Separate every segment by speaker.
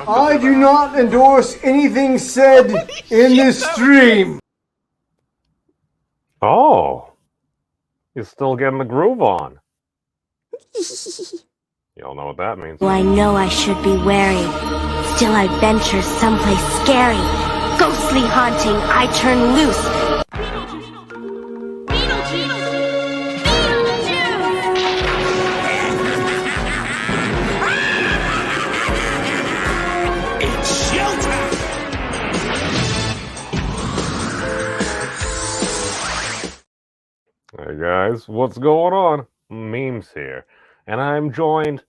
Speaker 1: I do not endorse anything said in this stream.
Speaker 2: Oh, you're still getting the groove on. You all know what that means.
Speaker 3: Oh, I know I should be wary. Still I venture someplace scary. Ghostly haunting, I turn loose.
Speaker 4: It's showtime!
Speaker 2: Hey guys, what's going on? Memes here. And I'm joined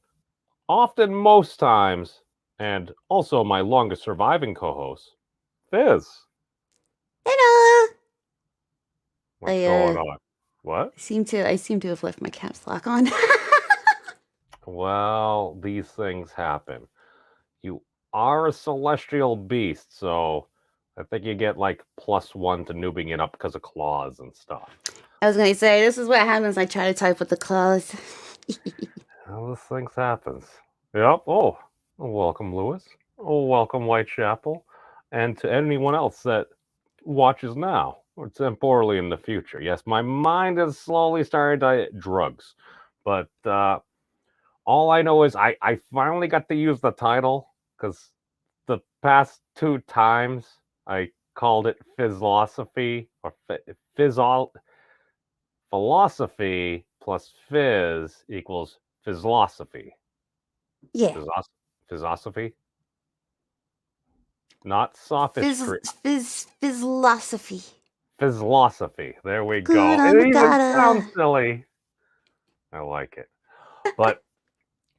Speaker 2: often, most times, and also my longest surviving co-host, Fizz.
Speaker 5: Hello.
Speaker 2: What's going on? What?
Speaker 5: I seem to have left my caps lock on.
Speaker 2: Well, these things happen. You are a celestial beast, so I think you get like +1 to noobing it up because of claws and stuff.
Speaker 5: I was gonna say, this is what happens. I try to type with the claws.
Speaker 2: Well, this things happens. Yep. Oh, welcome, Lewis. Oh, welcome, Whitechapel. And to anyone else that watches now or temporally in the future. Yes, my mind is slowly starting to hit drugs. But all I know is I finally got to use the title because the past 2 times I called it Fyzzlosophy or philosophy plus fizz equals Fyzzlosophy.
Speaker 5: Yeah.
Speaker 2: Fyzzlosophy? not sophistry.
Speaker 5: Fyzzlosophy.
Speaker 2: Fyzzlosophy. There we
Speaker 5: Good
Speaker 2: go.
Speaker 5: on
Speaker 2: It
Speaker 5: the
Speaker 2: even
Speaker 5: data.
Speaker 2: sounds silly. I like it. But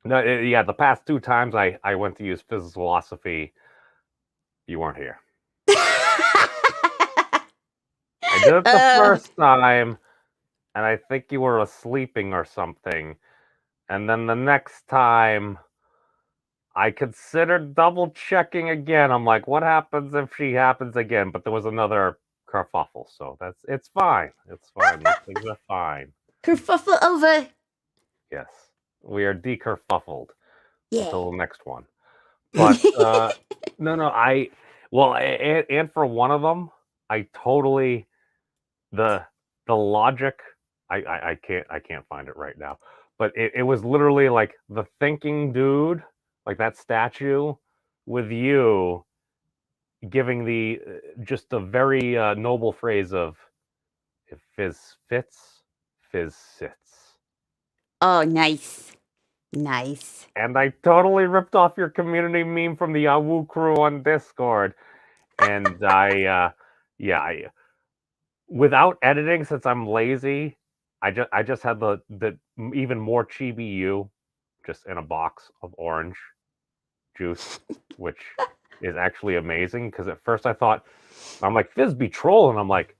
Speaker 2: no, yeah, the past 2 times I went to use Fyzzlosophy, you weren't here. I did it the first time, and I think you were sleeping or something. And then the next time, I considered double checking again. I'm like, what happens if she happens again? But there was another kerfuffle, so it's fine. It's fine. These things are fine.
Speaker 5: Kerfuffle over.
Speaker 2: Yes, we are dekerfuffled
Speaker 5: Yeah.
Speaker 2: until the next one. But no, and for one of them, I totally the logic. I can't find it right now, but it was literally like the thinking dude, like that statue, with you giving the just the very noble phrase of if fizz fits, fizz sits.
Speaker 5: Oh, nice. Nice.
Speaker 2: And I totally ripped off your community meme from the Yahoo crew on Discord. And without editing, since I'm lazy, I just had the even more chibi you just in a box of orange juice, which is actually amazing. Because at first I thought, I'm like, Fizz be trolling. I'm like,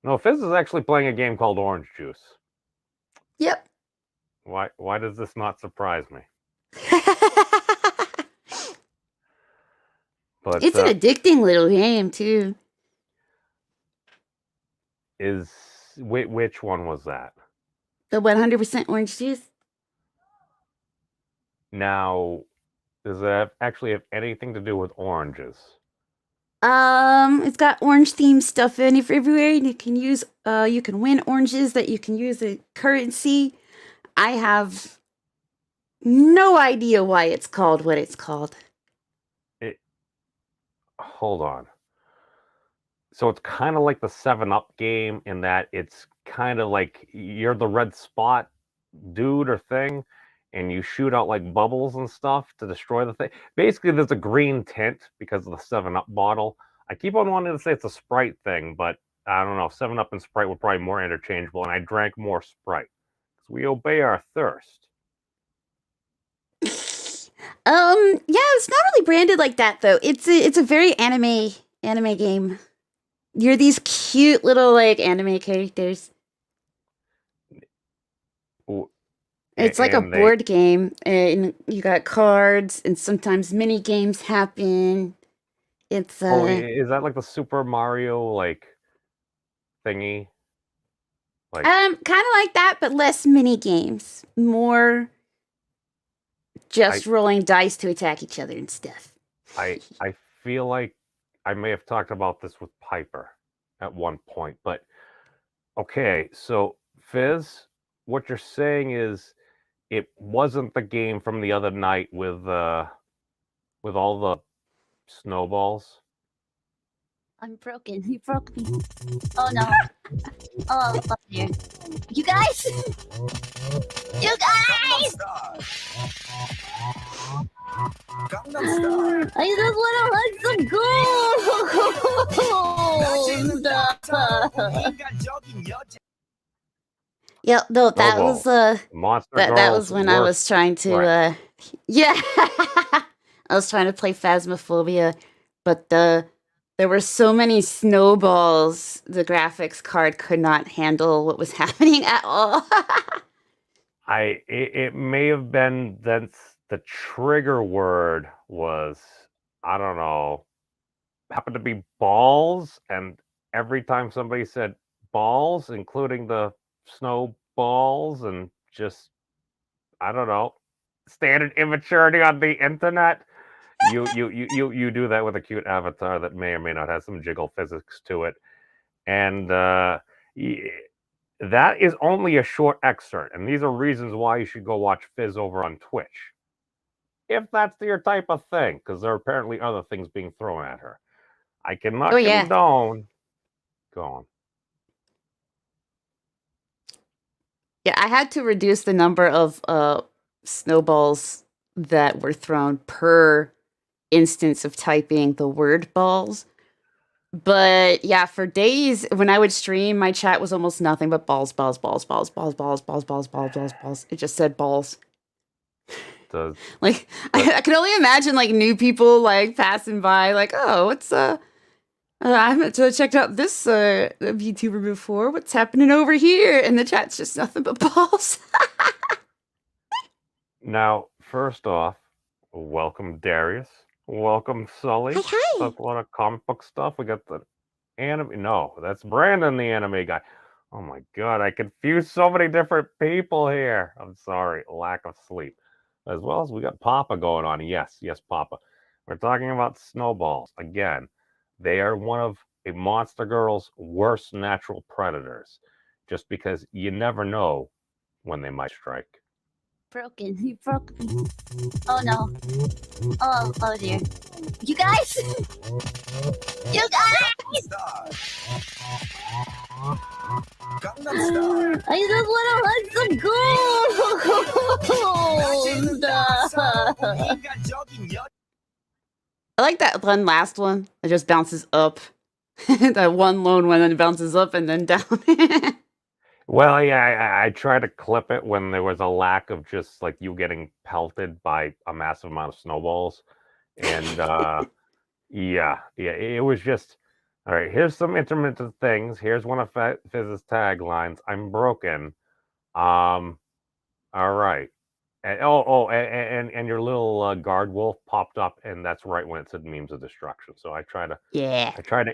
Speaker 2: no, Fizz is actually playing a game called Orange Juice.
Speaker 5: Yep.
Speaker 2: Why does this not surprise me? But
Speaker 5: It's an addicting little game too.
Speaker 2: Which one was that?
Speaker 5: The 100% orange juice.
Speaker 2: Now, does that actually have anything to do with oranges?
Speaker 5: It's got orange themed stuff in it everywhere. And you can win oranges that you can use as currency. I have no idea why it's called what it's called.
Speaker 2: Hold on. So it's kind of like the 7-Up game in that it's kind of like you're the red spot dude or thing, and you shoot out like bubbles and stuff to destroy the thing. Basically, there's a green tint because of the 7-Up bottle. I keep on wanting to say it's a Sprite thing, but I don't know. 7-Up and Sprite were probably more interchangeable, and I drank more Sprite because we obey our thirst.
Speaker 5: Yeah, it's not really branded like that though. It's a very anime game. You're these cute little like anime characters. It's like a board game, and you got cards, and sometimes mini games happen. It's
Speaker 2: is that like the Super Mario like thingy?
Speaker 5: Like kind of like that, but less mini games, more just rolling dice to attack each other and stuff.
Speaker 2: I feel like I may have talked about this with Piper at one point, but okay, so Fizz, what you're saying is it wasn't the game from the other night with all the snowballs.
Speaker 6: I'm broken. You broke me. Oh no. Oh, fuck you. You guys! You guys! I just want to hunt some gold!
Speaker 5: Yeah, no, that was
Speaker 2: Monster
Speaker 5: that was when I was trying to yeah. I was trying to play Phasmophobia, but there were so many snowballs, the graphics card could not handle what was happening at all.
Speaker 2: It may have been that the trigger word was, I don't know, happened to be balls, and every time somebody said balls, including the snowballs, and just, I don't know, standard immaturity on the internet. You do that with a cute avatar that may or may not have some jiggle physics to it, and that is only a short excerpt, and these are reasons why you should go watch Fizz over on Twitch, if that's your type of thing, because there are apparently other things being thrown at her. I cannot condone. Go on.
Speaker 5: Yeah, I had to reduce the number of snowballs that were thrown per instance of typing the word balls. But yeah, for days when I would stream, my chat was almost nothing but balls, balls, balls, balls, balls, balls, balls, balls, balls, balls, balls. It just said balls. Like I can only imagine like new people like passing by, like, oh, what's I haven't checked out this VTuber before. What's happening over here? And the chat's just nothing but balls.
Speaker 2: Now, first off, welcome Darius. Welcome Sully.
Speaker 3: Hi, hi.
Speaker 2: Talk a lot of comic book stuff. We got the anime. No, that's Brandon, the anime guy. Oh my god, I confused so many different people here. I'm sorry, lack of sleep. As well as we got Papa going on. Yes, Papa. We're talking about snowballs. Again, they are one of a monster girl's worst natural predators. Just because you never know when they might strike.
Speaker 6: Broken. You broke me. Oh no. Oh dear. You guys! You guys! I just want to hunt some gold!
Speaker 5: I like that one last one. It just bounces up. That one lone one that bounces up and then down.
Speaker 2: Well, yeah, I tried to clip it when there was a lack of just like you getting pelted by a massive amount of snowballs. And yeah, it was just, all right, here's some intermittent things. Here's one of Fizz's taglines. I'm broken. All right. And, and your little guard wolf popped up, and that's right when it said memes of destruction. So I try to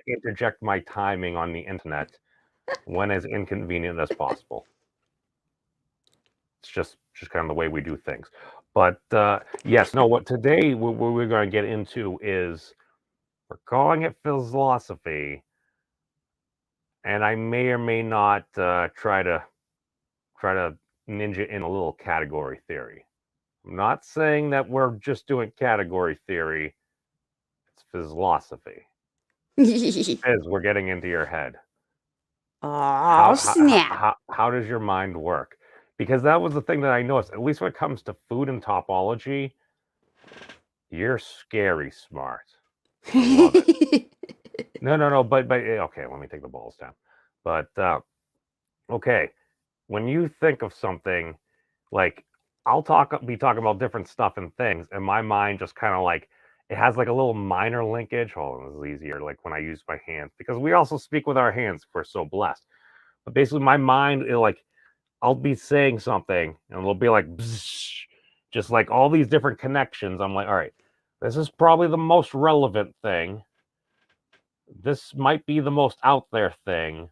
Speaker 2: interject my timing on the internet when as inconvenient as possible. It's just kind of the way we do things. But yes, no, what today what we're going to get into is we're calling it Fyzzlosophy, and I may or may not try to ninja in a little category theory. I'm not saying that we're just doing category theory. It's Fyzzlosophy. Fizz, we're getting into your head.
Speaker 5: Oh, snap.
Speaker 2: How does your mind work? Because that was the thing that I noticed, at least when it comes to food and topology, you're scary smart. I love it. No, but okay, let me take the balls down. But okay, when you think of something, like I'll be talking about different stuff and things, and my mind just kind of like it has like a little minor linkage. Oh, this is easier, like when I use my hands, because we also speak with our hands if we're so blessed. But basically, my mind, I'll be saying something, and it'll be like, bzz, just like all these different connections. I'm like, all right, this is probably the most relevant thing. This might be the most out there thing,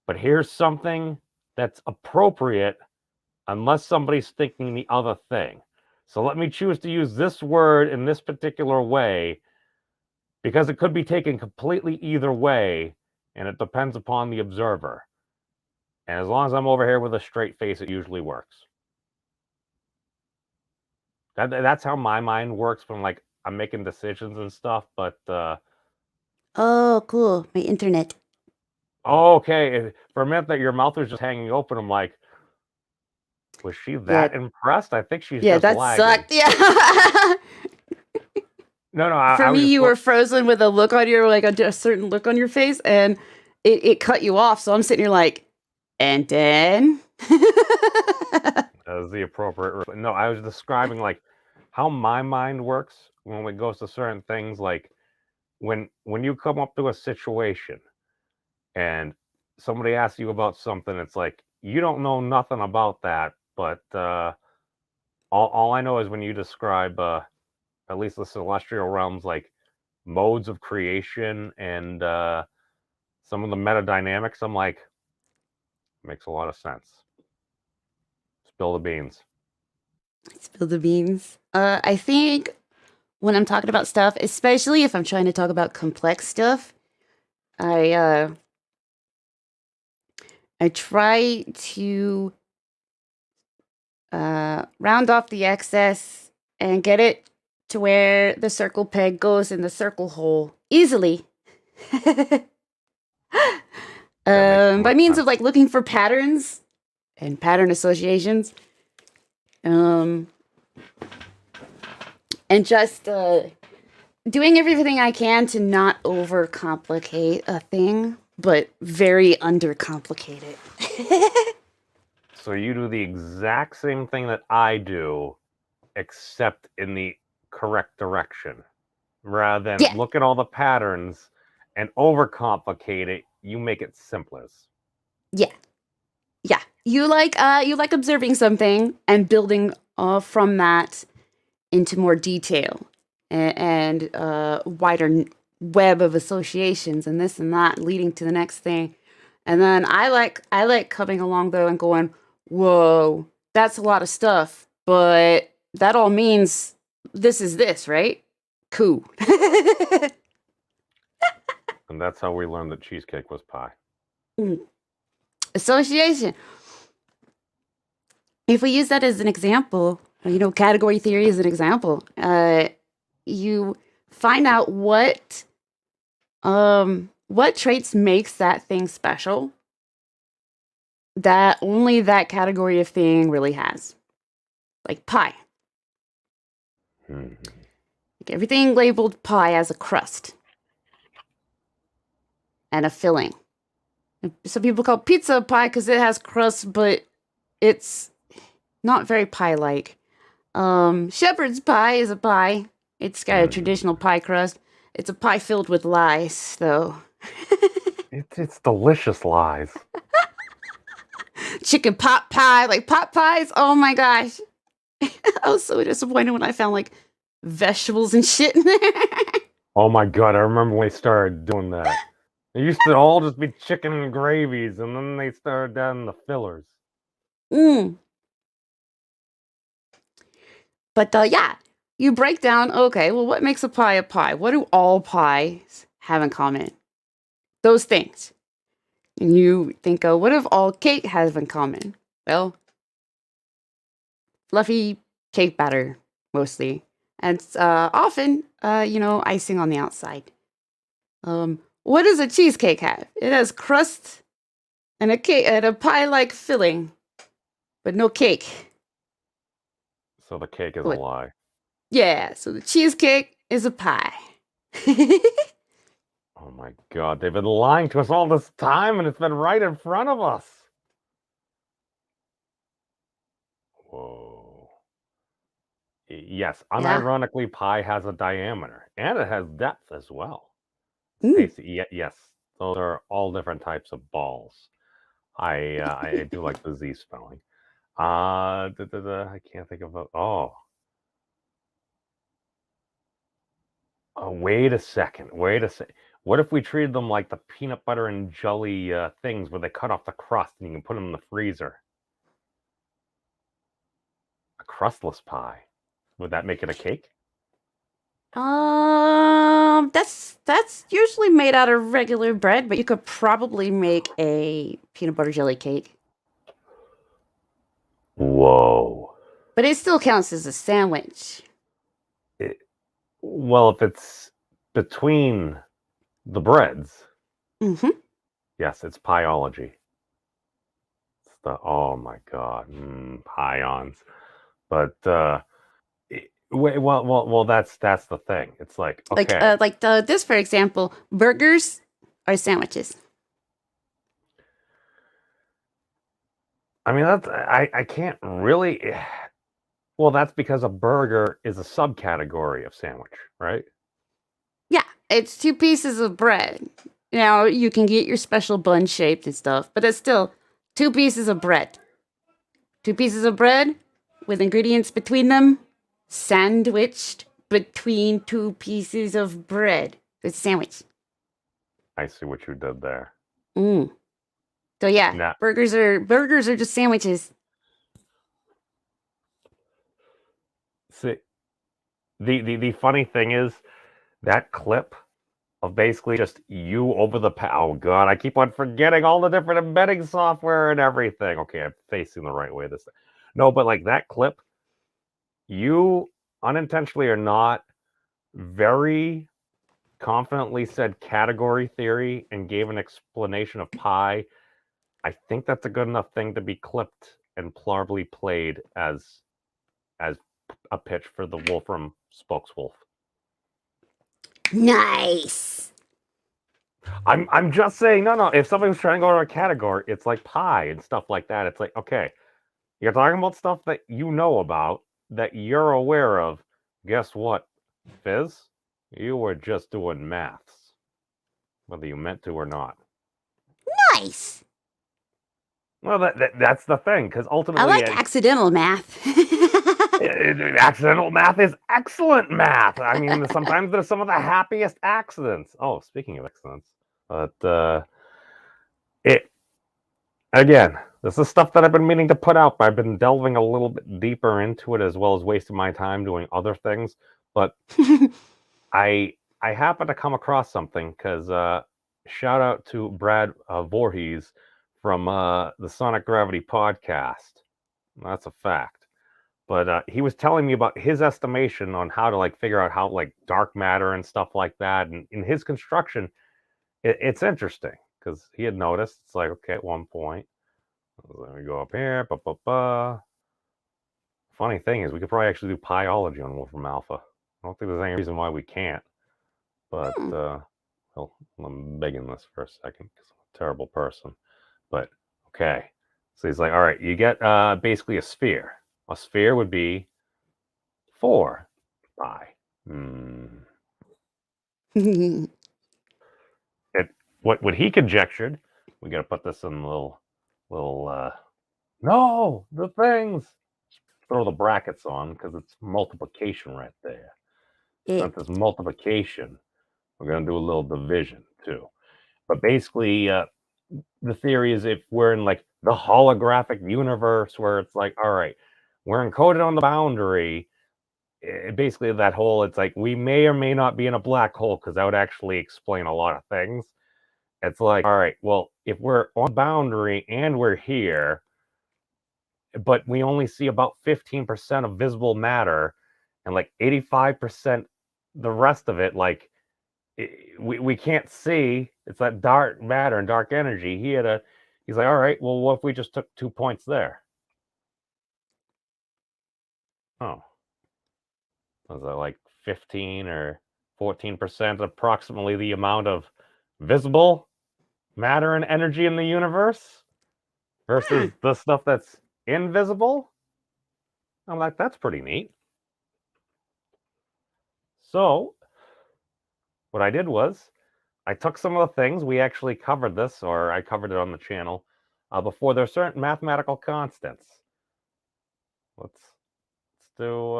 Speaker 2: but here's something that's appropriate unless somebody's thinking the other thing. So let me choose to use this word in this particular way because it could be taken completely either way, and it depends upon the observer. And as long as I'm over here with a straight face, it usually works. That's how my mind works when like I'm making decisions and stuff. But
Speaker 5: oh, cool. My internet.
Speaker 2: Okay, for a minute that your mouth was just hanging open, I'm like, was she that impressed? I think she's just lagging.
Speaker 5: Sucked. Yeah.
Speaker 2: No.
Speaker 5: For me, you were frozen with a look on your a certain look on your face, and it cut you off. So I'm sitting here like, and then
Speaker 2: that was the appropriate. No, I was describing like how my mind works when it goes to certain things. Like when you come up to a situation and somebody asks you about something, it's like you don't know nothing about that, but all I know is when you describe at least the celestial realms, like modes of creation and some of the meta dynamics, I'm like, makes a lot of sense. Spill the beans.
Speaker 5: Spill the beans. I think when I'm talking about stuff, especially if I'm trying to talk about complex stuff, I try to round off the excess and get it to where the circle peg goes in the circle hole easily. By means of like looking for patterns and pattern associations. And just doing everything I can to not overcomplicate a thing, but very undercomplicate it.
Speaker 2: So you do the exact same thing that I do, except in the correct direction. Rather than
Speaker 5: Yeah.
Speaker 2: look at all the patterns and overcomplicate it, you make it simplest.
Speaker 5: Yeah. Yeah. You like observing something and building from that into more detail and wider web of associations and this and that leading to the next thing. And then I like coming along though and going, whoa, that's a lot of stuff, but that all means this is this, right? Cool.
Speaker 2: And that's how we learned that cheesecake was pie.
Speaker 5: Association. If we use that as an example, category theory is an example. You find out what traits makes that thing special that only that category of thing really has. Like pie. Like everything labeled pie as a crust and a filling. Some people call pizza pie because it has crust, but it's not very pie-like. Shepherd's pie is a pie. It's got a traditional pie crust. It's a pie filled with lies, though.
Speaker 2: It's delicious lies.
Speaker 5: Chicken pot pie, like pot pies. Oh my gosh. I was so disappointed when I found like vegetables and shit in there.
Speaker 2: Oh my god, I remember when they started doing that. It used to all just be chicken and gravies, and then they started adding the fillers.
Speaker 5: But yeah, you break down, okay, well, what makes a pie a pie? What do all pies have in common? Those things. And you think, oh, what do all cake have in common? Well, fluffy cake batter, mostly. And often, icing on the outside. What does a cheesecake have? It has crust and a cake and a pie-like filling, but no cake.
Speaker 2: So the cake is a lie.
Speaker 5: Yeah, so the cheesecake is a pie.
Speaker 2: Oh my god, they've been lying to us all this time, and it's been right in front of us. Whoa. Yes, unironically, pie has a diameter, and it has depth as well. Yes, those are all different types of balls. I do like the Z spelling. I can't think of wait a second. What if we treated them like the peanut butter and jelly things where they cut off the crust and you can put them in the freezer? A crustless pie. Would that make it a cake?
Speaker 5: That's usually made out of regular bread, but you could probably make a peanut butter jelly cake.
Speaker 2: Whoa.
Speaker 5: But it still counts as a sandwich.
Speaker 2: Well, if it's between the breads.
Speaker 5: Mm-hmm.
Speaker 2: Yes, it's pieology. It's oh my god, pions. But well, that's the thing. It's like okay,
Speaker 5: this for example, burgers are sandwiches.
Speaker 2: I mean, I can't really. Well, that's because a burger is a subcategory of sandwich, right?
Speaker 5: Yeah, it's 2 pieces of bread. Now, you can get your special bun shaped and stuff, but it's still 2 pieces of bread. 2 pieces of bread with ingredients between them, sandwiched between 2 pieces of bread. It's a sandwich.
Speaker 2: I see what you did there.
Speaker 5: So yeah, burgers are just sandwiches.
Speaker 2: See, the funny thing is that clip of basically just you over the oh god, I keep on forgetting all the different embedding software and everything. Okay, I'm facing the right way this thing. No, but like that clip, you unintentionally or not very confidently said category theory and gave an explanation of pie. I think that's a good enough thing to be clipped and probably played as a pitch for the Wolfram spokeswolf.
Speaker 5: Nice.
Speaker 2: I'm just saying, no. If somebody was trying to go to a category, it's like pie and stuff like that. It's like, okay, you're talking about stuff that you know about, that you're aware of. Guess what, Fizz? You were just doing maths, whether you meant to or not.
Speaker 5: Nice.
Speaker 2: Well, that's the thing, because
Speaker 5: I
Speaker 2: ultimately,
Speaker 5: like accidental math.
Speaker 2: accidental math is excellent math. I mean, sometimes there's some of the happiest accidents. Oh, speaking of accidents, but it again, this is stuff that I've been meaning to put out, but I've been delving a little bit deeper into it, as well as wasting my time doing other things. But I happened to come across something, because shout out to Brad Voorhees from the Sonic Gravity podcast. That's a fact. But he was telling me about his estimation on how to like figure out how like dark matter and stuff like that. And in his construction, it's interesting, because he had noticed it's like, okay, at one point, let me go up here. Funny thing is, we could probably actually do piology on Wolfram Alpha. I don't think there's any reason why we can't. But well, I'm begging this for a second, because I'm a terrible person. But okay, so he's like, all right, you get basically a sphere. A sphere would be 4 pi. What he conjectured, we got to put this in the little no, the things. Throw the brackets on, because it's multiplication right there. Since it's multiplication, we're going to do a little division too. But basically, the theory is, if we're in like the holographic universe, where it's like, all right, we're encoded on the boundary. Basically, that whole, it's like we may or may not be in a black hole, because that would actually explain a lot of things. It's like, all right, well, if we're on boundary and we're here, but we only see about 15% of visible matter, and like 85% the rest of it, like we can't see. It's that dark matter and dark energy. He's like, all right, well, what if we just took 2 points there? Oh, was that like 15 or 14%, approximately the amount of visible matter and energy in the universe versus the stuff that's invisible? I'm like, that's pretty neat. So what I did was, I took some of the things, we actually covered this, or I covered it on the channel before. There's certain mathematical constants. Let's do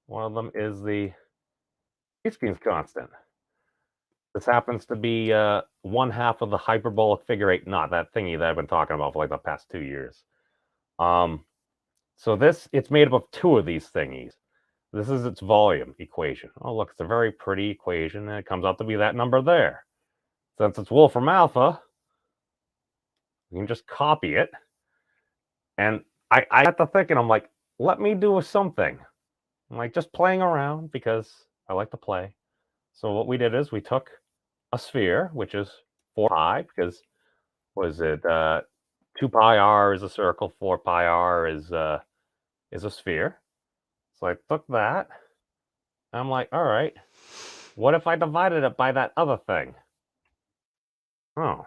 Speaker 2: one of them is the Einstein's constant. This happens to be 1/2 of the hyperbolic figure 8 knot, that thingy that I've been talking about for like the past 2 years. So it's made up of 2 of these thingies. This is its volume equation. Oh, look, it's a very pretty equation, and it comes out to be that number there. Since it's Wolfram Alpha, you can just copy it. And I got to thinking, I'm like, let me do something. I'm like, just playing around, because I like to play. So what we did is we took a sphere, which is 4 pi, because was it 2 pi r is a circle, 4 pi r is a sphere. So I took that. I'm like, all right, what if I divided it by that other thing? Oh.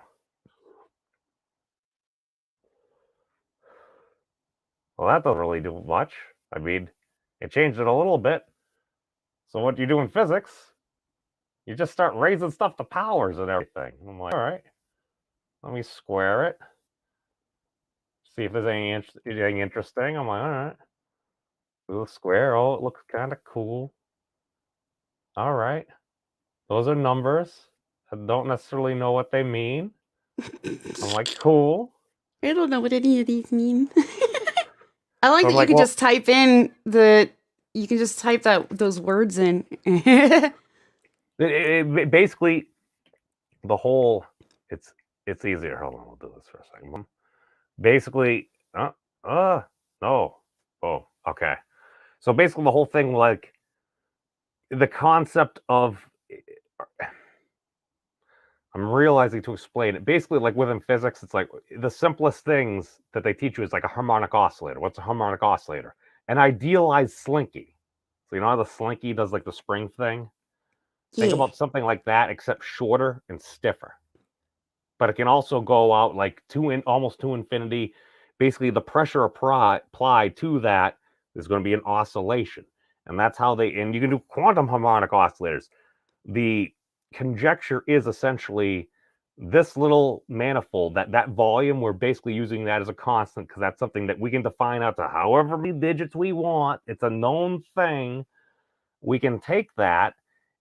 Speaker 2: Well, that doesn't really do much. I mean, it changed it a little bit. So what you do in physics, you just start raising stuff to powers and everything. I'm like, all right, let me square it. See if there's anything interesting. I'm like, all right. Little square. Oh, it looks kind of cool. All right. Those are numbers. I don't necessarily know what they mean. I'm like, cool.
Speaker 5: I don't know what any of these mean. I like
Speaker 2: So
Speaker 5: that you can just type in you can just type those words in.
Speaker 2: It basically, the whole, it's easier. Hold on, we'll do this for a second. Basically, oh, okay. So basically, the whole thing, like the concept of, I'm realizing to explain it. Basically, like within physics, it's like the simplest things that they teach you is like a harmonic oscillator. What's a harmonic oscillator? An idealized slinky. So you know how the slinky does like the spring thing? Think
Speaker 5: Yeah.
Speaker 2: about something like that, except shorter and stiffer. But it can also go out like almost to infinity. Basically, the pressure applied to that is going to be an oscillation, and that's how and you can do quantum harmonic oscillators. The conjecture is essentially this little manifold, that volume. We're basically using that as a constant because that's something that we can define out to however many digits we want. It's a known thing. We can take that,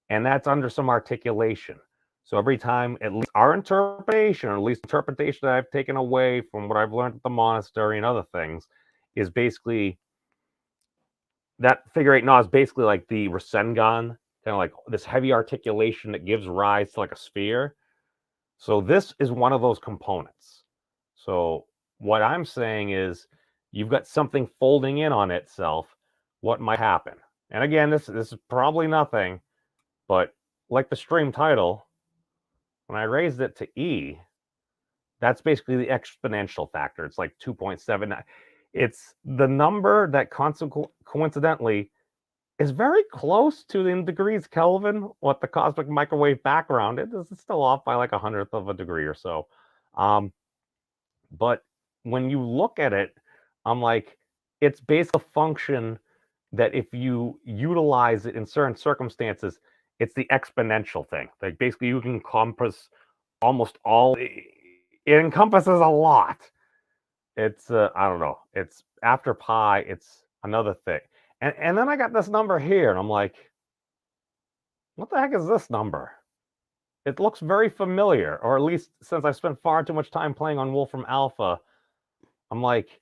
Speaker 2: and that's under some articulation. So every time, at least our interpretation, or at least interpretation that I've taken away from what I've learned at the monastery and other things, is basically that figure 8 gnaw is basically like the Rasengan, kind of like this heavy articulation that gives rise to like a sphere. So this is one of those components. So what I'm saying is you've got something folding in on itself. What might happen? And again, this is probably nothing, but like the stream title, when I raised it to E, that's basically the exponential factor. It's like 2.7. It's the number that coincidentally is very close to in degrees Kelvin what the cosmic microwave background is. It's still off by like 1/100 of a degree or so. But when you look at it, I'm like, it's basically a function that if you utilize it in certain circumstances, it's the exponential thing. Like basically you can encompass almost all. It encompasses a lot. It's I don't know. It's after pi. It's another thing. And then I got this number here, and I'm like, what the heck is this number? It looks very familiar, or at least since I've spent far too much time playing on Wolfram Alpha, I'm like,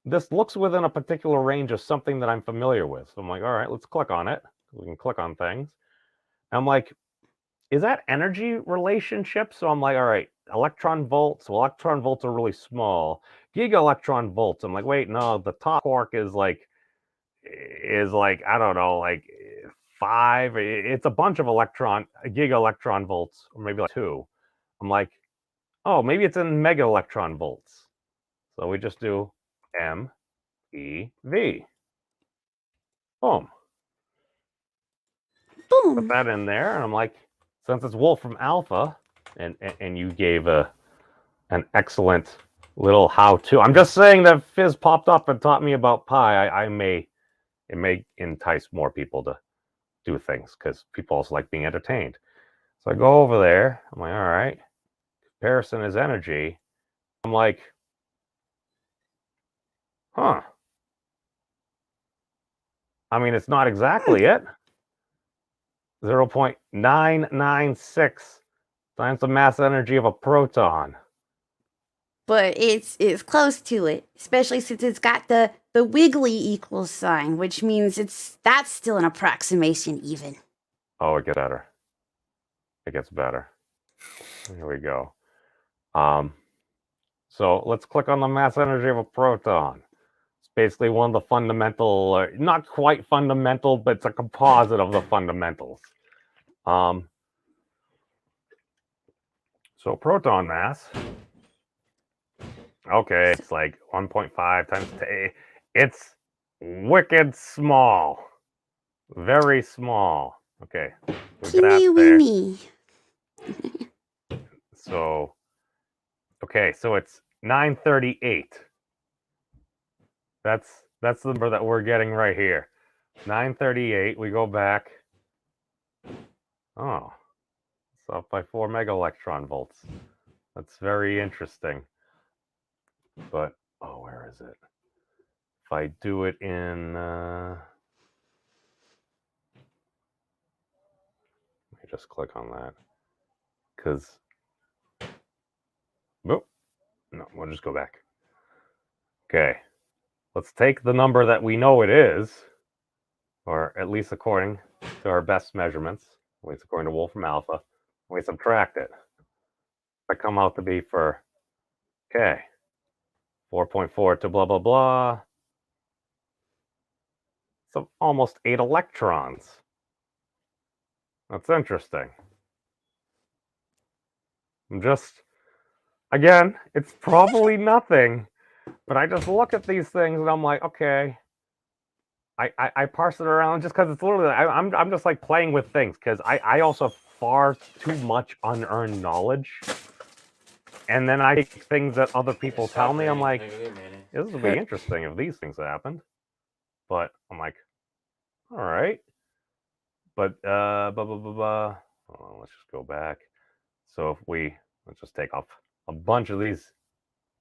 Speaker 2: this looks within a particular range of something that I'm familiar with. So I'm like, all right, let's click on it. We can click on things. And I'm like, is that energy relationship? So I'm like, all right, electron volts. Well, electron volts are really small. Giga electron volts. I'm like, wait, no, the top quark is like, I don't know, like 5. It's a bunch of giga electron volts, or maybe like 2. I'm like, oh, maybe it's in mega electron volts. So we just do M E V. Boom.
Speaker 5: Boom.
Speaker 2: Put that in there, and I'm like, since it's Wolfram Alpha, and you gave an excellent little how-to. I'm just saying that Fizz popped up and taught me about pi. It may entice more people to do things because people also like being entertained. So I go over there. I'm like, all right, comparison is energy. I'm like, huh. I mean, it's not exactly it. 0.996 times the mass energy of a proton.
Speaker 5: But it's close to it, especially since it's got the wiggly equals sign, which means that's still an approximation even.
Speaker 2: Oh, it gets better. It gets better. Here we go. So let's click on the mass energy of a proton. It's basically one of the fundamental, not quite fundamental, but it's a composite of the fundamentals. So proton mass. Okay, it's like 1.5 times 10. It's wicked small. Very small. Okay.
Speaker 5: Teeny weeny.
Speaker 2: So, okay, so it's 938. That's the number that we're getting right here. 938. We go back. Oh, it's up by 4 mega electron volts. That's very interesting. But, oh, where is it? If I do it in... let me just click on that. Because... Nope. No, we'll just go back. Okay. Let's take the number that we know it is, or at least according to our best measurements, at least according to Wolfram Alpha, we subtract it. I come out to be for, okay, 4.4 to blah, blah, blah. So almost 8 electrons. That's interesting. I'm just, again, it's probably nothing, but I just look at these things and I'm like, okay, I parse it around just because it's literally I'm just like playing with things because I also have far too much unearned knowledge, and then I take things that other people tell me. I'm like, this would be interesting if these things happened, but I'm like, all right, but blah blah blah blah. Hold on, let's just go back. So if let's just take off a bunch of these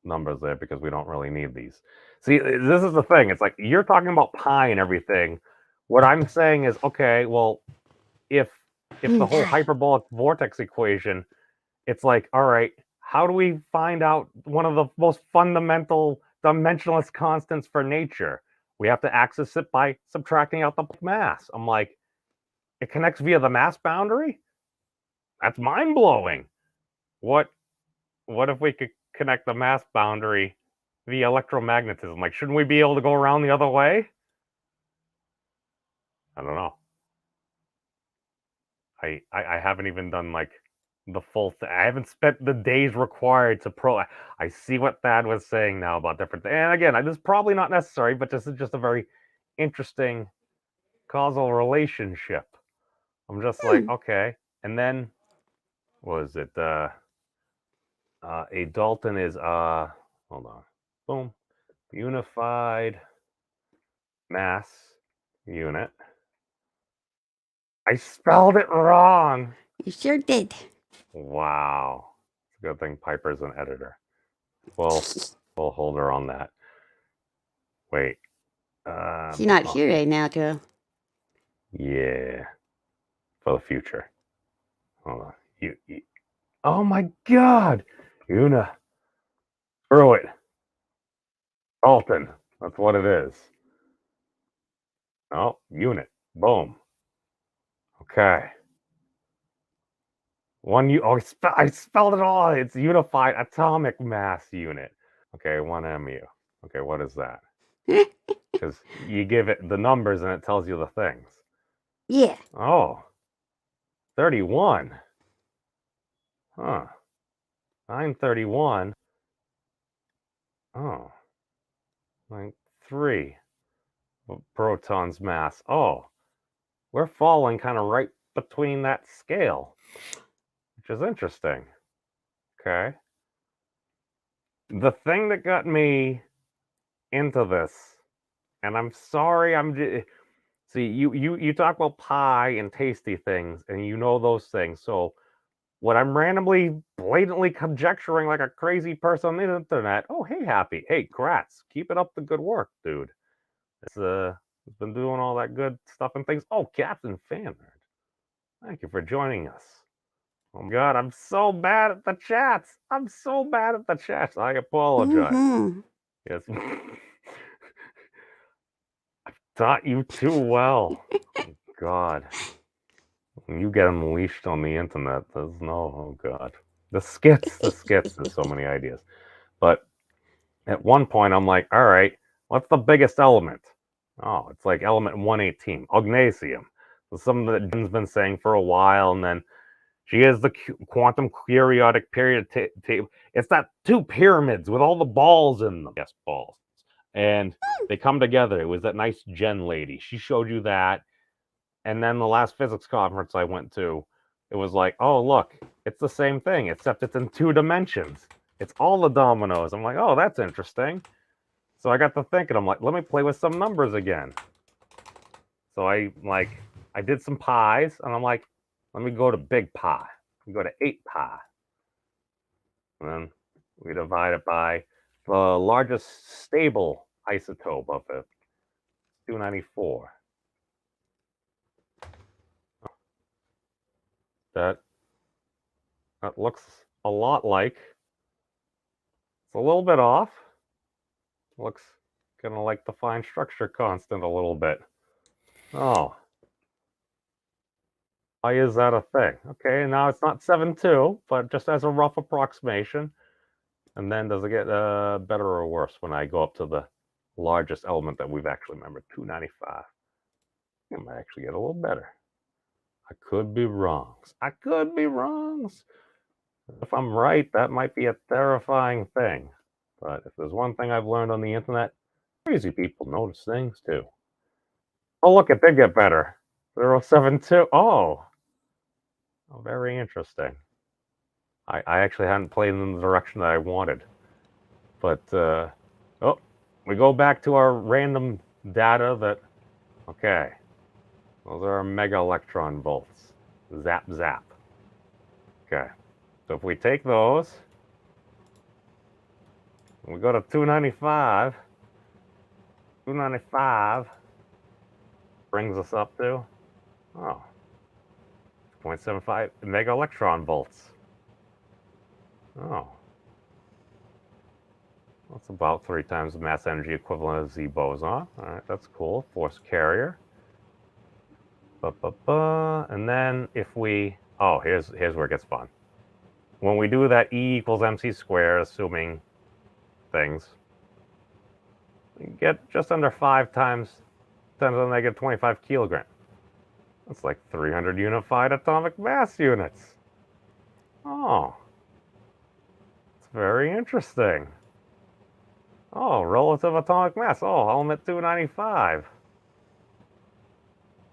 Speaker 2: numbers there because we don't really need these. See, this is the thing. It's like you're talking about pi and everything. What I'm saying is, okay, well, if the whole hyperbolic vortex equation, it's like, all right, how do we find out one of the most fundamental dimensionless constants for nature? We have to access it by subtracting out the mass. I'm like, it connects via the mass boundary? That's mind-blowing. What if we could connect the mass boundary via electromagnetism? Like, shouldn't we be able to go around the other way? I don't know. I haven't even done like the full thing. I haven't spent the days required to I see what Thad was saying now about different things. And again, this is probably not necessary, but this is just a very interesting causal relationship. I'm just like, okay. And then, what is it? A Dalton is, hold on. Boom. Unified mass unit. I spelled it wrong.
Speaker 5: You sure did.
Speaker 2: Wow. It's a good thing Piper's an editor. Well, we'll hold her on that. Wait.
Speaker 5: She's not here right now, Joe.
Speaker 2: Yeah. For the future. Hold on. You oh my god! Una. Screw it. Dalton. That's what it is. Oh, unit. Boom. Okay. I spelled it all. It's unified atomic mass unit. Okay, 1 MU. Okay, what is that? Because you give it the numbers and it tells you the things.
Speaker 5: Yeah.
Speaker 2: Oh. 31. Huh. 931. Oh. 3 protons mass. Oh. We're falling kind of right between that scale, which is interesting. Okay. The thing that got me into this, and I'm sorry, see, you talk about pie and tasty things, and you know those things. So what I'm randomly, blatantly conjecturing like a crazy person on the internet. Oh, hey, Happy. Hey, Kratz, keep it up the good work, dude. It's been doing all that good stuff and things. Oh, Captain Fanard, thank you for joining us. Oh my god, I'm so bad at the chats. I'm so bad at the chats. I apologize.
Speaker 5: Mm-hmm.
Speaker 2: Yes. I've taught you too well. Oh, god. When you get unleashed on the internet, there's no, oh god. The skits, there's so many ideas. But at one point, I'm like, all right, what's the biggest element? Oh, it's like element 118, ognesium. So something that Jen's been saying for a while, and then she has the quantum periodic period table. It's that 2 pyramids with all the balls in them. Yes, balls. And they come together. It was that nice Jen lady. She showed you that. And then the last physics conference I went to, it was like, oh, look, it's the same thing, except it's in 2 dimensions. It's all the dominoes. I'm like, oh, that's interesting. So I got to thinking, I'm like, let me play with some numbers again. So I did some pies, and I'm like, let me go to big pi. We go to 8 pi. And then we divide it by the largest stable isotope of it, 294. That looks a lot like, it's a little bit off. Looks kind of like the fine structure constant a little bit. Oh. Why is that a thing? Okay, now it's not 7.2, but just as a rough approximation. And then does it get better or worse when I go up to the largest element that we've actually remembered, 295? It might actually get a little better. I could be wrong. I could be wrong. If I'm right, that might be a terrifying thing. But if there's one thing I've learned on the internet, crazy people notice things too. Oh, look, it did get better. 072. Oh, very interesting. I actually hadn't played in the direction that I wanted. But, oh, we go back to our random data that, okay, those are our mega electron volts. Zap, zap. Okay, so if we take those, we go to 295. 295 brings us up to, oh, 0.75 mega electron volts. Oh. That's about 3 times the mass energy equivalent of Z boson. All right, that's cool. Force carrier. And then if we, oh, here's where it gets fun. When we do that E equals MC squared, assuming things, we get just under 5 times 10 to the negative 25 kilogram. That's like 300 unified atomic mass units. Oh, it's very interesting. Oh, relative atomic mass. Oh, element 295.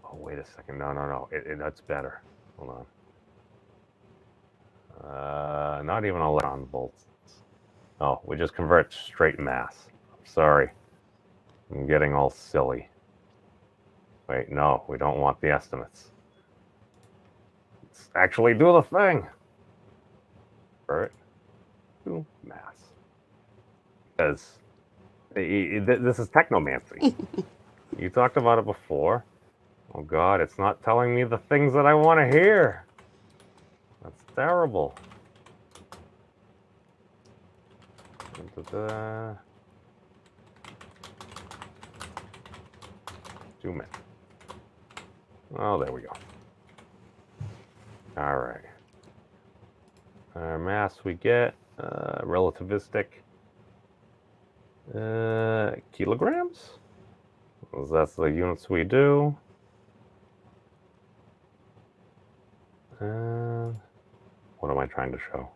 Speaker 2: Oh, wait a second. No. That's better. Hold on. Not even electron volts. Oh, we just convert straight mass. Sorry. I'm getting all silly. Wait, no, we don't want the estimates. Let's actually do the thing. Convert to mass. Because this is technomancy. You talked about it before. Oh God, it's not telling me the things that I want to hear. That's terrible. Zoom in. Oh, there we go. All right. Our mass we get relativistic kilograms. That's the units we do. What am I trying to show?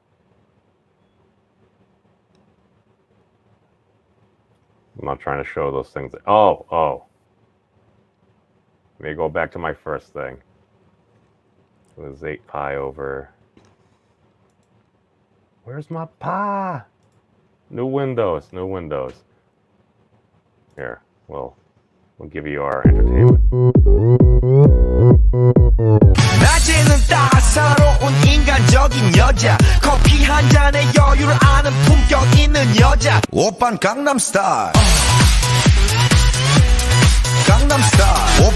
Speaker 2: I'm not trying to show those things. Oh. Let me go back to my first thing. It was 8 pi over... Where's my pi? New windows. Here, we'll give you our entertainment.
Speaker 4: 낮에는 따사로운 인간적인 여자 커피 한 잔에 여유를 아는 품격 있는 여자 오빤 강남스타일 강남스타일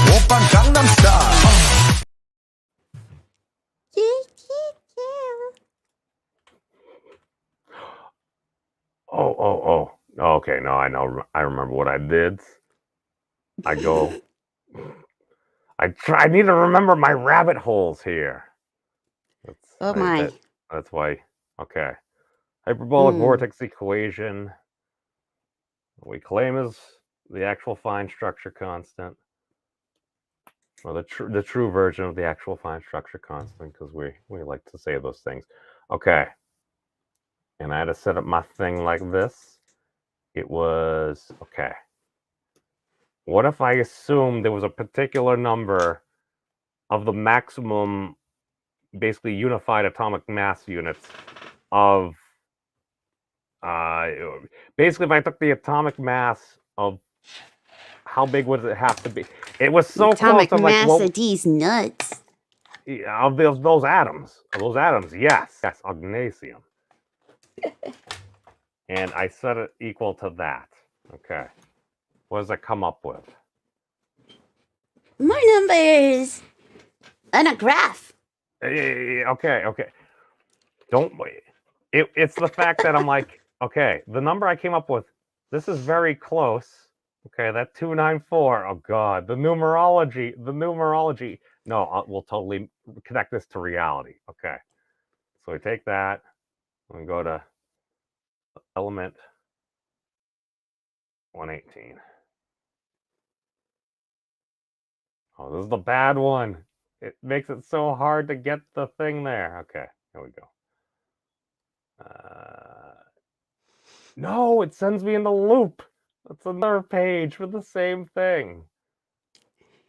Speaker 4: 오빤 강남스타일
Speaker 2: Oh. Okay, no, I know. I remember what I did. I need to remember my rabbit holes here. That's why. Okay. Hyperbolic vortex equation. We claim is the actual fine structure constant. Or the true version of the actual fine structure constant, because we like to say those things. Okay. And I had to set up my thing like this. It was, okay. What if I assumed there was a particular number of the maximum, basically unified atomic mass units of, basically if I took the atomic mass of, how big would it have to be? It was so
Speaker 5: Atomic
Speaker 2: close.
Speaker 5: mass
Speaker 2: Like,
Speaker 5: of these nuts.
Speaker 2: Of those atoms. Yes, magnesium. And I set it equal to that. Okay. What does it come up with?
Speaker 5: More numbers. And a graph.
Speaker 2: Okay. Don't wait. It's the fact that I'm like, okay, the number I came up with, this is very close. Okay, that 294. Oh God, the numerology. No, we'll totally connect this to reality. Okay, so we take that and go to element 118. Oh, this is the bad one. It makes it so hard to get the thing there. Okay, here we go. No, it sends me in the loop. That's another page for the same thing.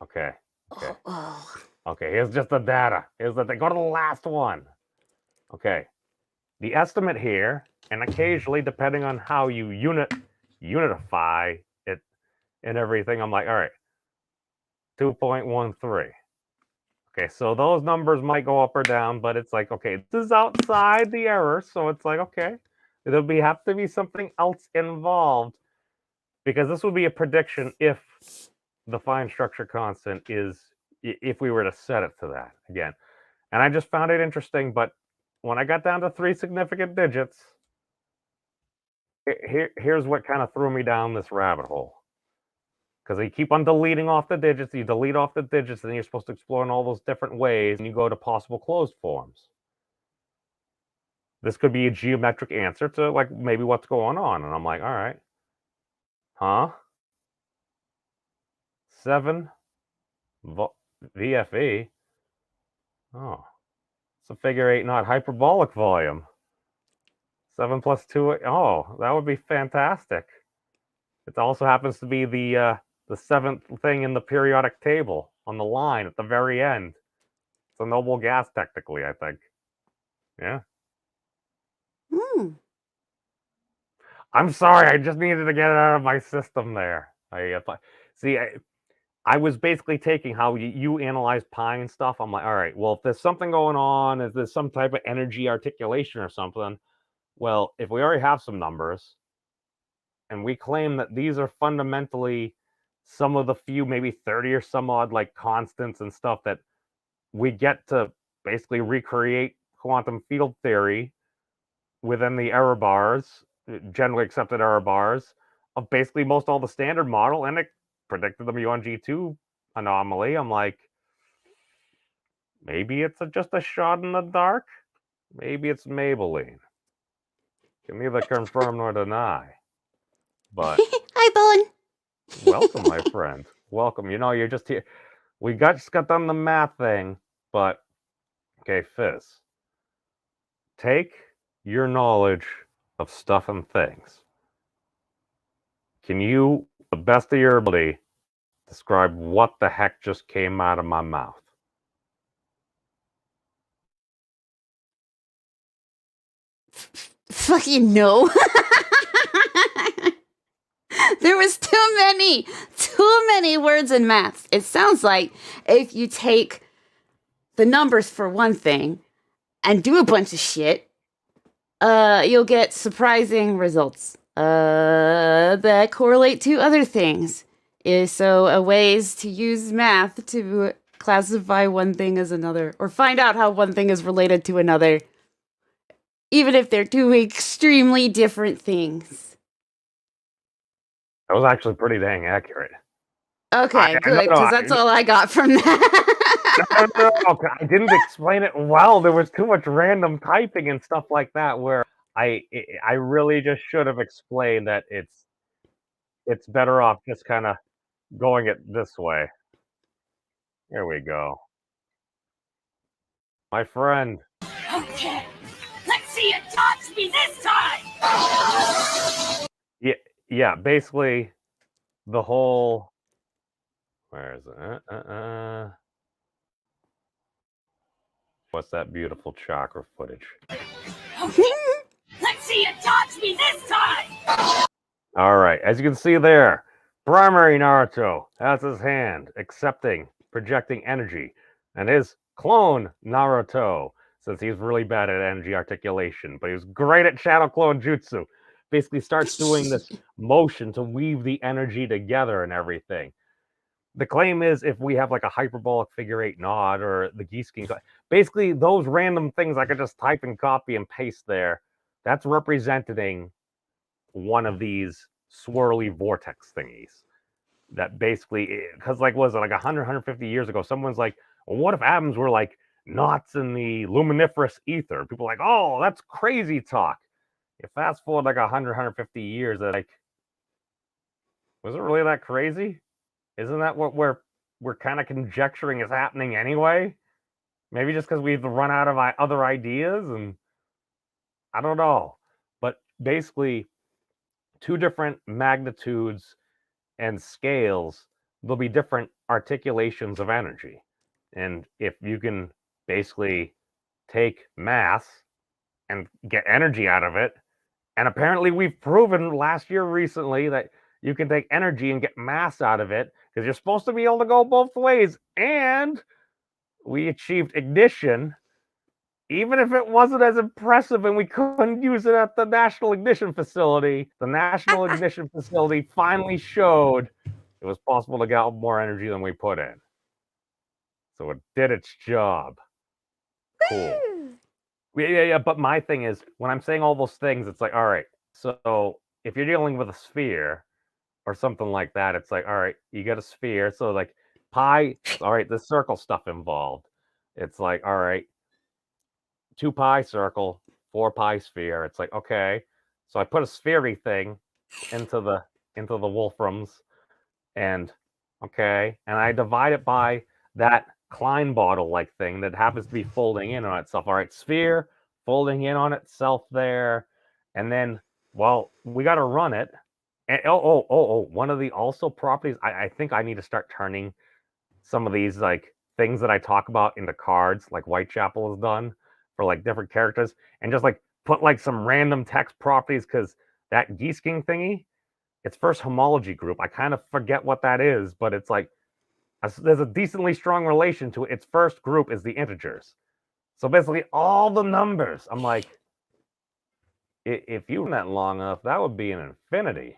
Speaker 2: Okay. Okay.
Speaker 5: Oh.
Speaker 2: Okay, here's just the data. Here's the thing. Go to the last one. Okay. The estimate here, and occasionally, depending on how you unitify it and everything, I'm like, all right, 2.13. Okay, so those numbers might go up or down, but it's like, okay, this is outside the error, so it's like, okay, there'll have to be something else involved, because this would be a prediction if the fine structure constant is, if we were to set it to that again. And I just found it interesting, but when I got down to 3 significant digits, here's what kind of threw me down this rabbit hole. Because you keep on deleting off the digits, you delete off the digits, and then you're supposed to explore in all those different ways, and you go to possible closed forms. This could be a geometric answer to, like, maybe what's going on. And I'm like, all right. Huh? 7 VFE? Oh. It's a figure 8 not hyperbolic volume. 7 plus 2. Oh, that would be fantastic. It also happens to be the 7th thing in the periodic table on the line at the very end. It's a noble gas, technically, I think. Yeah. I'm sorry, I just needed to get it out of my system there. I was basically taking how you analyze pi and stuff. I'm like, all right, well, if there's something going on, if there's some type of energy articulation or something, well, if we already have some numbers, and we claim that these are fundamentally some of the few, maybe 30 or some odd, like, constants and stuff that we get to basically recreate quantum field theory within the error bars, generally accepted error bars, of basically most all the standard model, and it predicted the mu on G2 anomaly. I'm like, maybe it's just a shot in the dark? Maybe it's Maybelline. Can neither confirm nor deny. But
Speaker 5: Hi, Bowen.
Speaker 2: welcome, my friend. Welcome. You know, you're just here. We just got done the math thing, but okay, Fizz. Take your knowledge of stuff and things. Can you, the best of your ability, describe what the heck just came out of my mouth?
Speaker 5: Fucking no. There was too many words in maths. It sounds like if you take the numbers for one thing and do a bunch of shit, you'll get surprising results that correlate to other things. So ways to use math to classify one thing as another, or find out how one thing is related to another, even if they're two extremely different things.
Speaker 2: That was actually pretty dang accurate.
Speaker 5: Okay, good, because that's all I got from that.
Speaker 2: No, I didn't explain it well. There was too much random typing and stuff like that, where I really just should have explained that it's better off just kind of going it this way. There we go. My friend.
Speaker 6: Okay, let's see you touch me this time!
Speaker 2: Yeah, basically the whole, where is it? What's that beautiful chakra footage?
Speaker 6: Okay, let's see you touch me this time!
Speaker 2: All right, as you can see there, primary Naruto has his hand accepting, projecting energy, and his clone Naruto, since he's really bad at energy articulation, but he was great at shadow clone jutsu, basically starts doing this motion to weave the energy together and everything. The claim is if we have like a hyperbolic figure 8 nod or the Geeski, basically those random things I could just type and copy and paste there, that's representing one of these swirly vortex thingies. That basically, because like, was it like 100, 150 years ago, someone's like, well, what if atoms were like knots in the luminiferous ether? People are like, oh, that's crazy talk. You fast forward like 100, 150 years, like, was it really that crazy? Isn't that what we're kind of conjecturing is happening anyway? Maybe just because we've run out of other ideas, and I don't know. But basically, two different magnitudes and scales, there'll be different articulations of energy. And if you can basically take mass and get energy out of it, and apparently we've proven last year recently that you can take energy and get mass out of it because you're supposed to be able to go both ways. And we achieved ignition, even if it wasn't as impressive and we couldn't use it at the National Ignition Facility. The National Ignition Facility finally showed it was possible to get out more energy than we put in. So it did its job. Cool. Yeah. But my thing is, when I'm saying all those things, it's like, all right, so if you're dealing with a sphere or something like that, it's like, all right, you got a sphere. So like pi, all right, the circle stuff involved. It's like, all right, 2 pi circle, 4 pi sphere. It's like, okay. So I put a sphere thing into the wolframs, and okay, and I divide it by that Klein bottle like thing that happens to be folding in on itself. All right, sphere folding in on itself there, and then well, we got to run it. And one of the also properties. I think I need to start turning some of these like things that I talk about into cards, like Whitechapel has done for like different characters, and just like put like some random text properties because that Geese King thingy, its first homology group. I kind of forget what that is, but it's like there's a decently strong relation to it. Its first group is the integers. So basically all the numbers, I'm like, if you run that long enough, that would be an infinity.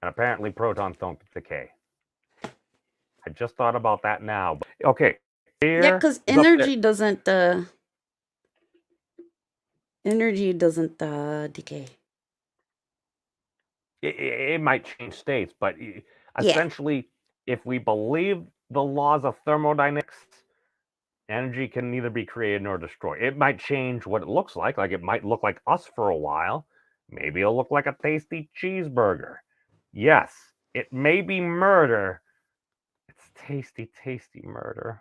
Speaker 2: And apparently protons don't decay. I just thought about that now. But, okay.
Speaker 5: Yeah, because energy doesn't decay.
Speaker 2: It might change states, but essentially, if we believe the laws of thermodynamics, energy can neither be created nor destroyed. It might change what it looks like. Like it might look like us for a while. Maybe it'll look like a tasty cheeseburger. Yes, it may be murder. It's tasty, tasty murder.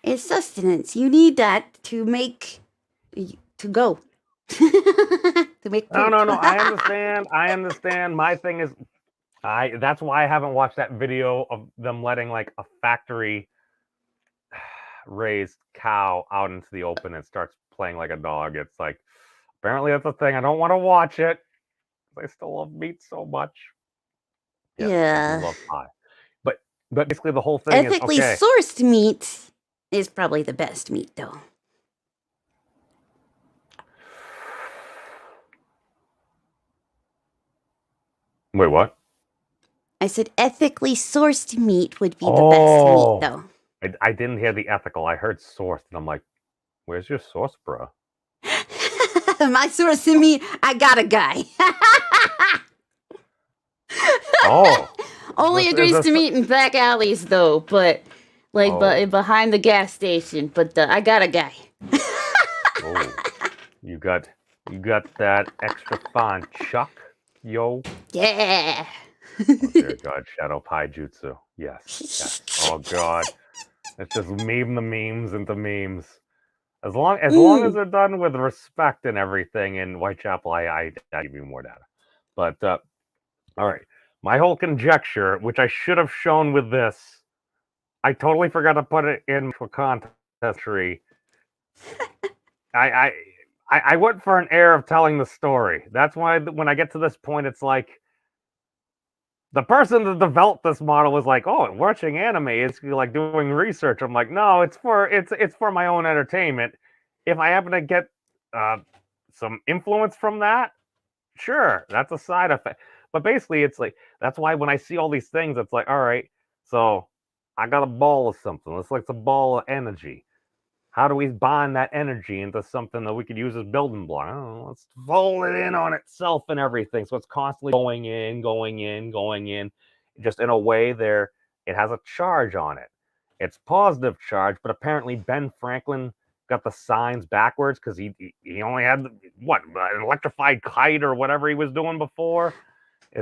Speaker 5: It's sustenance. You need that to go. To make
Speaker 2: No. I understand. My thing is, that's why I haven't watched that video of them letting like a factory raised cow out into the open and starts playing like a dog. It's like, apparently that's a thing. I don't want to watch it. I still love meat so much. Yes,
Speaker 5: yeah.
Speaker 2: I love pie. But basically the whole thing
Speaker 5: ethically
Speaker 2: is okay.
Speaker 5: Sourced meat is probably the best meat, though.
Speaker 2: Wait, what?
Speaker 5: I said ethically sourced meat would be the best meat, though.
Speaker 2: I didn't hear the ethical. I heard sourced, and I'm like, where's your source, bro?
Speaker 5: My source of meat, I got a guy. Only agrees to meet in back alleys, though, but like behind the gas station. But I got a guy.
Speaker 2: You got that extra fine chuck, yo.
Speaker 5: Yeah.
Speaker 2: Oh, dear God, Shadow Pie Jutsu. Yes. Oh God, let's just meme the memes into memes. As long as they're done with respect and everything in Whitechapel, I give you more data. But all right, my whole conjecture, which I should have shown with this, I totally forgot to put it in for contest tree. I went for an air of telling the story. That's why when I get to this point, it's like the person that developed this model was like, "Oh, watching anime, it's like doing research." I'm like, "No, it's for my own entertainment. If I happen to get some influence from that, sure, that's a side effect." But basically, it's like that's why when I see all these things, it's like, all right, so I got a ball of something. It's like a ball of energy. How do we bind that energy into something that we could use as building block? I don't know, let's fold it in on itself and everything. So it's constantly going in, just in a way there, it has a charge on it. It's positive charge, but apparently Ben Franklin got the signs backwards because he only had, an electrified kite or whatever he was doing before.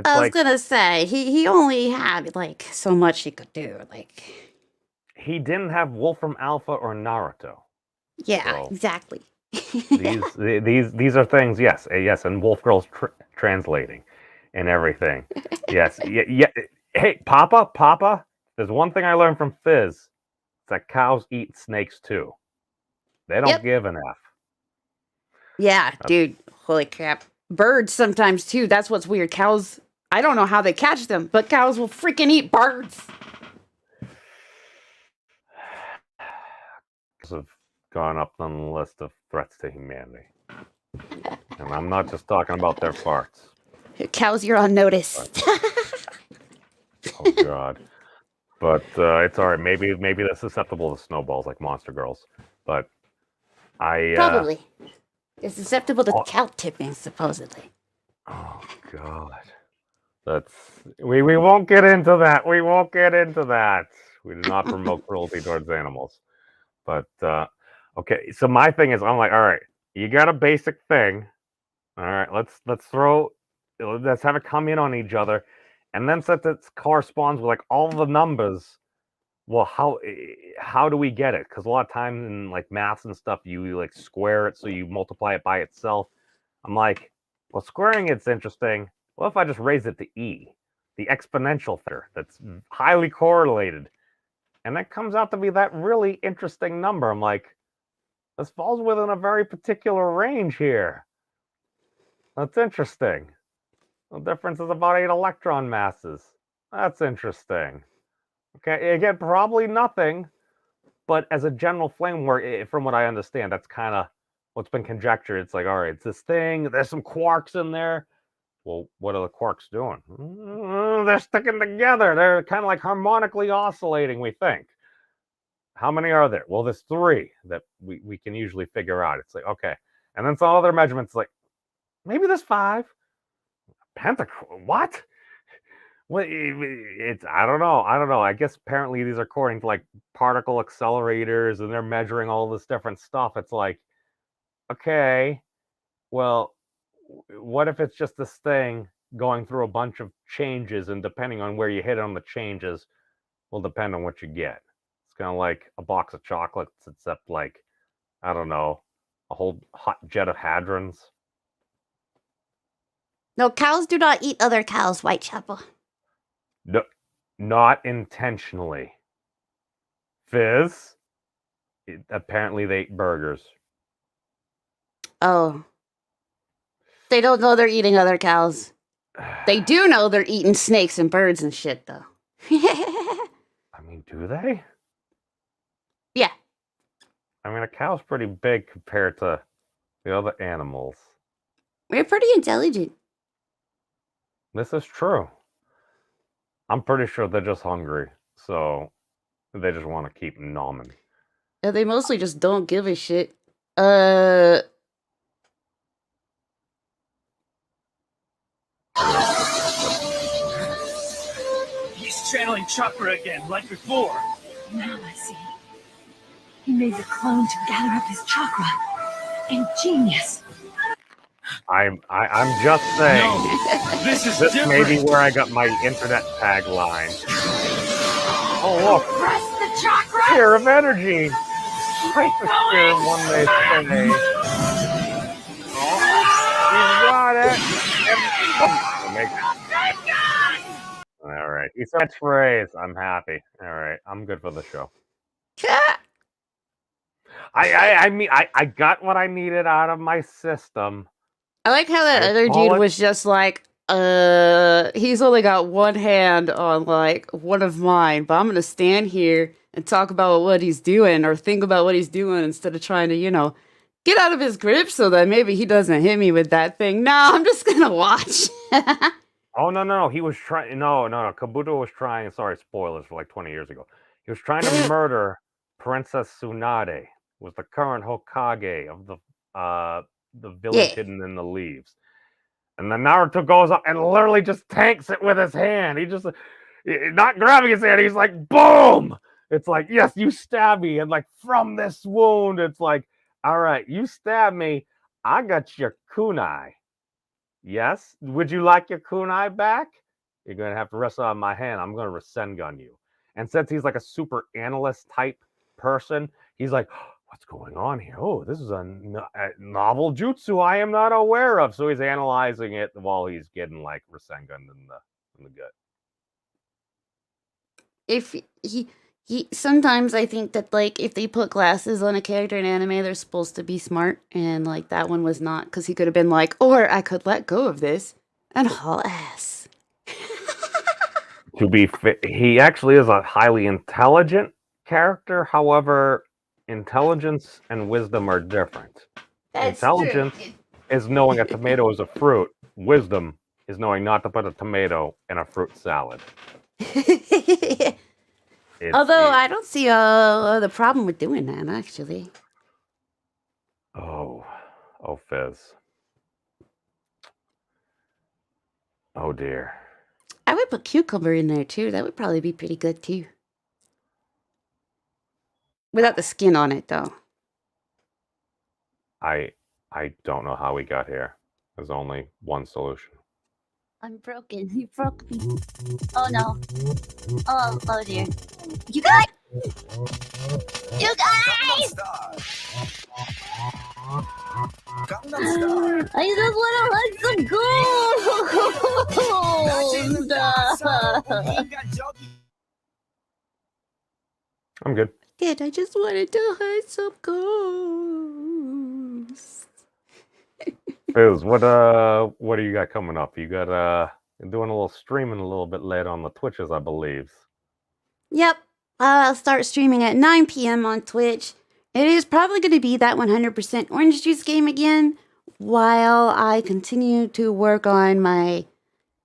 Speaker 5: I was gonna say, he only had, like, so much he could do, like...
Speaker 2: He didn't have Wolfram Alpha or Naruto.
Speaker 5: Yeah, exactly.
Speaker 2: These are things. Yes, yes, and Wolf Girl's translating and everything. Yes, yeah. Hey, Papa. There's one thing I learned from Fizz. It's that cows eat snakes too. They don't
Speaker 5: Yep.
Speaker 2: give an F.
Speaker 5: Yeah, dude. Holy crap. Birds sometimes too. That's what's weird. Cows, I don't know how they catch them, but cows will freaking eat birds.
Speaker 2: Have gone up on the list of threats to humanity. And I'm not just talking about their farts.
Speaker 5: Cows, you're on notice.
Speaker 2: Oh God. But it's all right. Maybe they're susceptible to snowballs like monster girls. But I
Speaker 5: Probably. They're susceptible to cow tipping, supposedly.
Speaker 2: Oh God. We won't get into that. We won't get into that. We do not promote cruelty towards animals. But okay, so my thing is, I'm like, all right, you got a basic thing. All right, let's have it come in on each other, and then since it corresponds with like all the numbers, well, how do we get it? Because a lot of times in like maths and stuff, you like square it, so you multiply it by itself. I'm like, well, squaring it's interesting. What if I just raise it to e, the exponential factor that's highly correlated, and that comes out to be that really interesting number. I'm like, this falls within a very particular range here. That's interesting. The difference is about 8 electron masses. That's interesting. Okay, again, probably nothing, but as a general framework, from what I understand, that's kind of what's been conjectured. It's like, all right, it's this thing. There's some quarks in there. Well, what are the quarks doing? They're sticking together. They're kind of like harmonically oscillating, we think. How many are there? Well, there's 3 that we can usually figure out. It's like, okay. And then some other measurements, like, maybe there's 5. What? Well, it's I don't know. I guess apparently these are according to like particle accelerators, and they're measuring all this different stuff. It's like, okay, well, what if it's just this thing going through a bunch of changes, and depending on where you hit on the changes, will depend on what you get. It's kind of like a box of chocolates, except like, I don't know, a whole hot jet of hadrons.
Speaker 5: No, cows do not eat other cows, Whitechapel.
Speaker 2: No, not intentionally. Fizz, apparently they ate burgers.
Speaker 5: Oh. They don't know they're eating other cows. They do know they're eating snakes and birds and shit, though.
Speaker 2: I mean, do they?
Speaker 5: Yeah.
Speaker 2: I mean, a cow's pretty big compared to the other animals.
Speaker 5: We're pretty intelligent.
Speaker 2: This is true. I'm pretty sure they're just hungry, so they just want to keep nomming.
Speaker 5: They mostly just don't give a shit.
Speaker 7: He's channeling chakra again, like before.
Speaker 8: Now I see. He made the clone to gather up his chakra. Ingenious.
Speaker 2: I'm just saying.
Speaker 7: No, this is
Speaker 2: this
Speaker 7: different.
Speaker 2: may be where I got my internet tagline. Oh look!
Speaker 8: Press the chakra.
Speaker 2: Sphere of energy. Hypersphere, one may say. Oh, he's got it. All right, he said phrase. I'm happy. All right, I'm good for the show. I mean, I got what I needed out of my system.
Speaker 5: I like how that other dude was just like, he's only got one hand on like one of mine, but I'm gonna stand here and talk about what he's doing or think about what he's doing instead of trying to, you know, get out of his grip so that maybe he doesn't hit me with that thing. No, I'm just gonna watch.
Speaker 2: Oh no, he was trying. No, Kabuto was trying. Sorry, spoilers for like 20 years ago. He was trying to murder Princess Tsunade, was the current Hokage of the village hidden in the leaves. And then Naruto goes up and literally just tanks it with his hand. He just, not grabbing his hand, he's like, boom! It's like, yes, you stab me. And like, from this wound, it's like, all right, you stab me. I got your kunai. Yes? Would you like your kunai back? You're going to have to wrestle on my hand. I'm going to Rasengan you. And since he's like a super analyst type person, he's like, what's going on here? Oh, this is a novel jutsu I am not aware of. So he's analyzing it while he's getting like Rasengan in the gut.
Speaker 5: If he sometimes I think that like if they put glasses on a character in anime, they're supposed to be smart, and like that one was not, because he could have been like, or I could let go of this and haul ass.
Speaker 2: To be he actually is a highly intelligent character. However, intelligence and wisdom are different.
Speaker 5: That's
Speaker 2: Intelligence
Speaker 5: true.
Speaker 2: is knowing a tomato is a fruit. Wisdom is knowing not to put a tomato in a fruit salad.
Speaker 5: Although I don't see the problem with doing that, actually.
Speaker 2: Oh, Fizz. Oh dear.
Speaker 5: I would put cucumber in there too. That would probably be pretty good too. Without the skin on it, though.
Speaker 2: I don't know how we got here. There's only one solution.
Speaker 6: I'm broken. You broke me. Oh no. Oh dear. You guys! You guys! I just want to hunt some gold!
Speaker 2: I'm good.
Speaker 5: Good, I just wanted to hunt some ghosts.
Speaker 2: Fizz, what do you got coming up? You got you're doing a little streaming a little bit later on the Twitches, I believe.
Speaker 5: Yep. I'll start streaming at 9 p.m. on Twitch. It is probably going to be that 100% orange juice game again, while I continue to work on my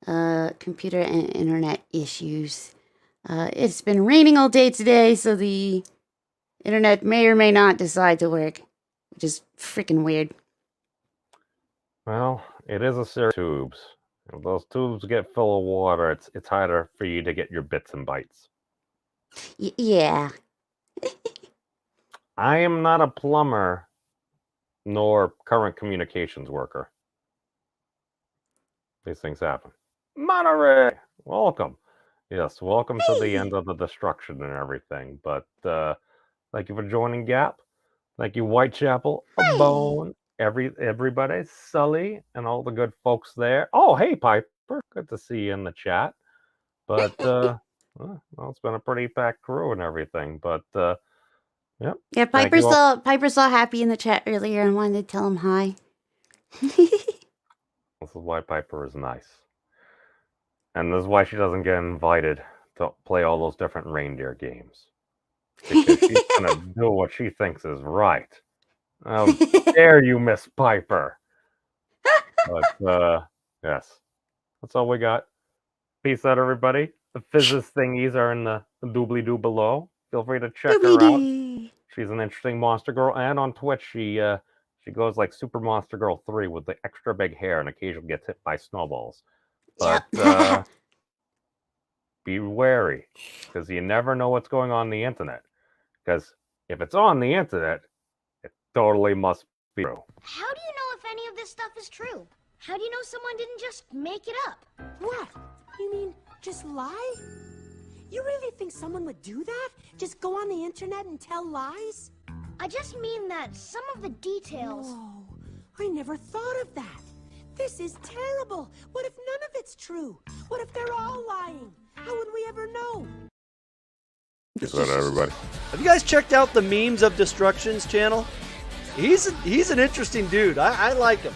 Speaker 5: computer and internet issues. It's been raining all day today, so the internet may or may not decide to work, which is freaking weird.
Speaker 2: Well, it is a series of tubes. If those tubes get full of water, it's harder for you to get your bits and bytes.
Speaker 5: Yeah.
Speaker 2: I am not a plumber nor current communications worker. These things happen. Monterey! Welcome. Yes, welcome to the end of the destruction and everything. But thank you for joining Gap. Thank you, Whitechapel, A Bone, everybody, Sully, and all the good folks there. Oh, hey, Piper. Good to see you in the chat. But well, it's been a pretty packed crew and everything. But yep.
Speaker 5: Yeah, Piper saw Happy in the chat earlier and wanted to tell him hi.
Speaker 2: This is why Piper is nice. And this is why she doesn't get invited to play all those different reindeer games. Because she's going to do what she thinks is right. How dare you, Miss Piper? But, yes. That's all we got. Peace out, everybody. The Fizzes thingies are in the doobly-doo below. Feel free to check her out. She's an interesting monster girl. And on Twitch, she goes like Super Monster Girl 3 with the extra big hair and occasionally gets hit by snowballs. But be wary, because you never know what's going on the internet. Because if it's on the internet, it totally must be true.
Speaker 9: How do you know if any of this stuff is true? How do you know someone didn't just make it up?
Speaker 10: What? You mean just lie? You really think someone would do that? Just go on the internet and tell lies?
Speaker 9: I just mean that some of the details...
Speaker 10: No, I never thought of that. This is terrible. What if none of it's true? What if they're all lying? How would we ever know?
Speaker 2: Peace out, everybody.
Speaker 11: Have you guys checked out the Memes of Destruction's channel? He's an interesting dude. I like him.